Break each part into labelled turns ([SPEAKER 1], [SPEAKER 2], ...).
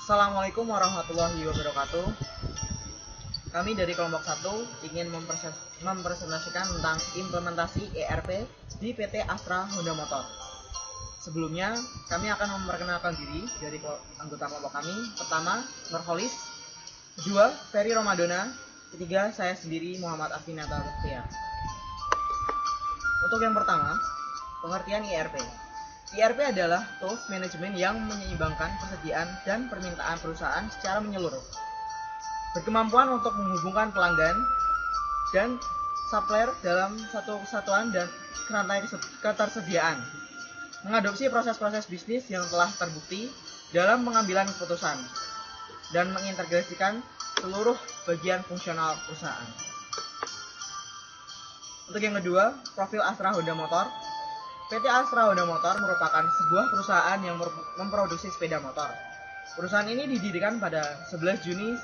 [SPEAKER 1] Assalamualaikum warahmatullahi wabarakatuh. Kami dari kelompok 1 ingin mempresentasikan tentang implementasi ERP di PT Astra Honda Motor. Sebelumnya, kami akan memperkenalkan diri dari anggota kelompok kami. Pertama, Nurholis. Kedua, Ferry Romadona. Ketiga, saya sendiri Muhammad Afinata Lutfia. Untuk yang pertama, pengertian ERP. ERP adalah tools manajemen yang menyeimbangkan persediaan dan permintaan perusahaan secara menyeluruh. Berkemampuan untuk menghubungkan pelanggan dan supplier dalam satu kesatuan dan rantai ketersediaan. Mengadopsi proses-proses bisnis yang telah terbukti dalam pengambilan keputusan dan mengintegrasikan seluruh bagian fungsional perusahaan. Untuk yang kedua, profil Astra Honda Motor. PT Astra Honda Motor merupakan sebuah perusahaan yang memproduksi sepeda motor. Perusahaan ini didirikan pada 11 Juni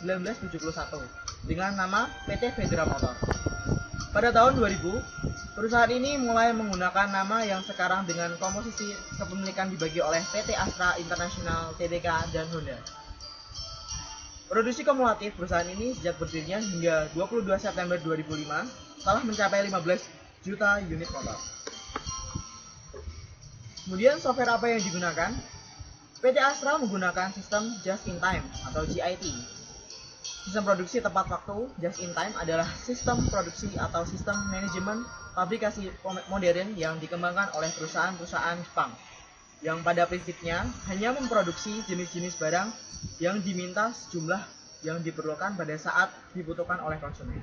[SPEAKER 1] 1971 dengan nama PT Federa Motor. Pada tahun 2000, perusahaan ini mulai menggunakan nama yang sekarang dengan komposisi kepemilikan dibagi oleh PT Astra International Tbk dan Honda. Produksi kumulatif perusahaan ini sejak berdirinya hingga 22 September 2005 telah mencapai 15 juta unit motor. Kemudian software apa yang digunakan? PT Astra menggunakan sistem Just in Time atau JIT. Sistem produksi tepat waktu Just in Time adalah sistem produksi atau sistem manajemen fabrikasi modern yang dikembangkan oleh perusahaan-perusahaan Jepang, yang pada prinsipnya hanya memproduksi jenis-jenis barang yang diminta sejumlah yang diperlukan pada saat dibutuhkan oleh konsumen.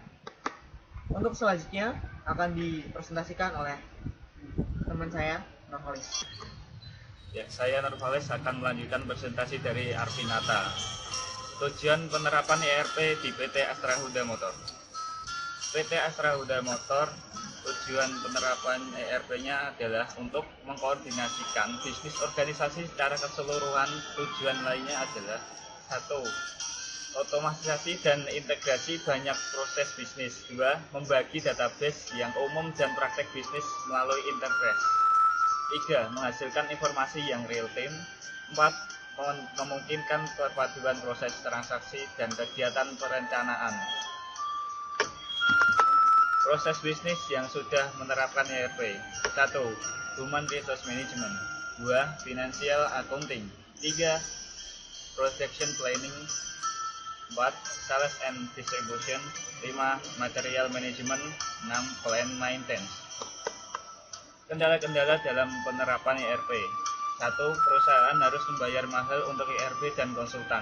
[SPEAKER 1] Untuk selanjutnya akan dipresentasikan oleh teman saya, Nurholis.
[SPEAKER 2] Ya, saya Nurholis akan melanjutkan presentasi dari Arvinata. Tujuan penerapan ERP di PT Astra Honda Motor. PT Astra Honda Motor, tujuan penerapan ERP-nya adalah untuk mengkoordinasikan bisnis organisasi secara keseluruhan. Tujuan lainnya adalah 1. Otomatisasi dan integrasi banyak proses bisnis. 2. Membagi database yang umum dan praktek bisnis melalui interface. 3. Menghasilkan informasi yang real time. 4. Memungkinkan perpaduan proses transaksi dan kegiatan perencanaan. Proses bisnis yang sudah menerapkan ERP. 1. Human Resource Management. 2. Financial Accounting. 3. Production Planning. 4. Sales and Distribution. 5. Material Management. 6. Plant Maintenance. Kendala-kendala dalam penerapan ERP. 1. Perusahaan harus membayar mahal untuk ERP dan konsultan.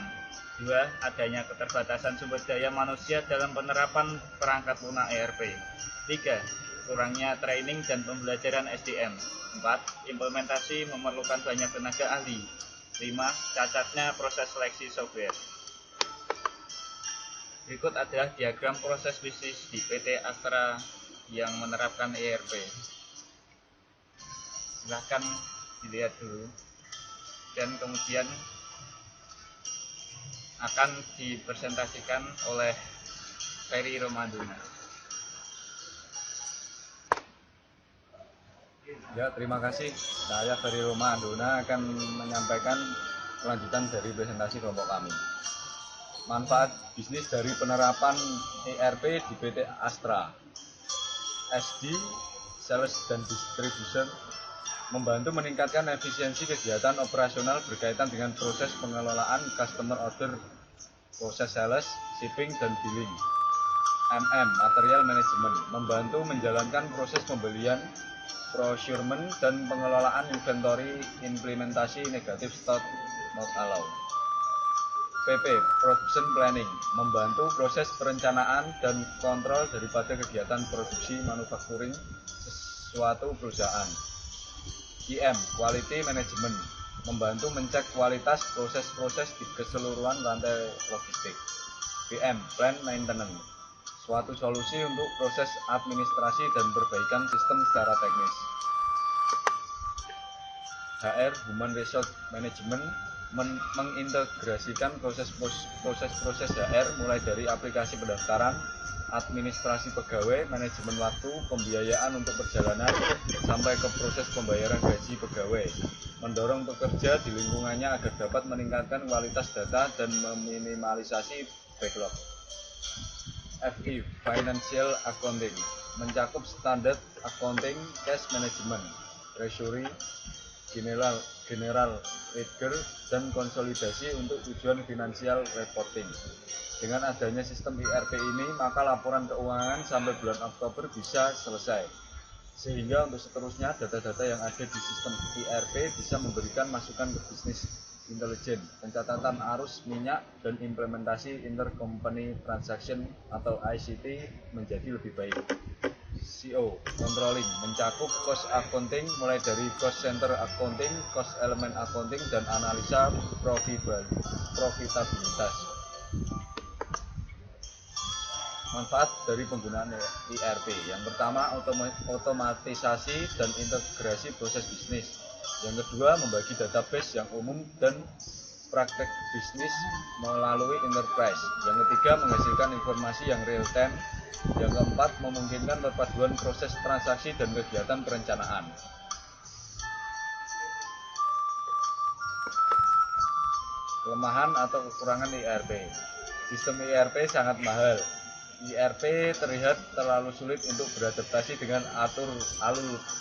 [SPEAKER 2] 2. Adanya keterbatasan sumber daya manusia dalam penerapan perangkat lunak ERP. 3. Kurangnya training dan pembelajaran SDM. 4. Implementasi memerlukan banyak tenaga ahli. 5. Cacatnya proses seleksi software. Berikut adalah diagram proses bisnis di PT Astra yang menerapkan ERP. Silahkan dilihat dulu, dan kemudian akan dipresentasikan oleh Ferry Romadona.
[SPEAKER 3] Ya, terima kasih. Saya Ferry Romadona akan menyampaikan kelanjutan dari presentasi kelompok kami. Manfaat bisnis dari penerapan ERP di PT Astra. SD, Sales dan Distribution, membantu meningkatkan efisiensi kegiatan operasional berkaitan dengan proses pengelolaan customer order, proses sales, shipping, dan billing. MM, Material Management, membantu menjalankan proses pembelian, procurement, dan pengelolaan inventory, implementasi negative stock not allowed. PP, Production Planning, membantu proses perencanaan dan kontrol daripada kegiatan produksi manufacturing suatu perusahaan. IM, Quality Management, membantu mencek kualitas proses-proses di keseluruhan rantai logistik. PM, Plant Maintenance, suatu solusi untuk proses administrasi dan perbaikan sistem secara teknis. HR, Human Resource Management, mengintegrasikan proses-proses HR mulai dari aplikasi pendaftaran, administrasi pegawai, manajemen waktu, pembiayaan untuk perjalanan, sampai ke proses pembayaran gaji pegawai, mendorong pekerja di lingkungannya agar dapat meningkatkan kualitas data dan meminimalisasi backlog. FI, Financial Accounting, mencakup standar accounting, cash management, treasury, general ledger, dan konsolidasi untuk tujuan financial reporting. Dengan adanya sistem ERP ini, maka laporan keuangan sampai bulan Oktober bisa selesai. Sehingga untuk seterusnya data-data yang ada di sistem ERP bisa memberikan masukan ke bisnis intelijen, pencatatan arus minyak, dan implementasi intercompany transaction atau ICT menjadi lebih baik. CO, Controlling, mencakup cost accounting mulai dari cost center accounting, cost element accounting, dan analisa profitabilitas. Manfaat dari penggunaan ERP. Yang pertama, otomatisasi dan integrasi proses bisnis. Yang kedua, membagi database yang umum dan praktek bisnis melalui enterprise. Yang ketiga, menghasilkan informasi yang real time. Yang keempat, memungkinkan perpaduan proses transaksi dan kegiatan perencanaan. Kelemahan atau kekurangan ERP. Sistem ERP sangat mahal. ERP terlihat terlalu sulit untuk beradaptasi dengan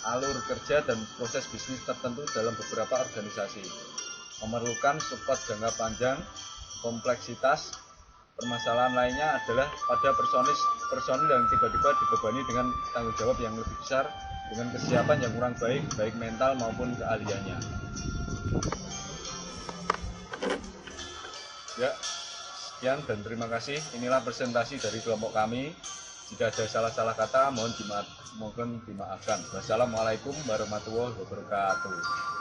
[SPEAKER 3] alur kerja dan proses bisnis tertentu dalam beberapa organisasi. Memerlukan support jangka panjang, kompleksitas. Permasalahan lainnya adalah pada personil yang tiba-tiba dibebani dengan tanggung jawab yang lebih besar dengan kesiapan yang kurang baik mental maupun keahliannya. Ya, sekian dan terima kasih. Inilah presentasi dari kelompok kami. Jika ada salah-salah kata, mohon dimaafkan. Wassalamualaikum warahmatullahi wabarakatuh.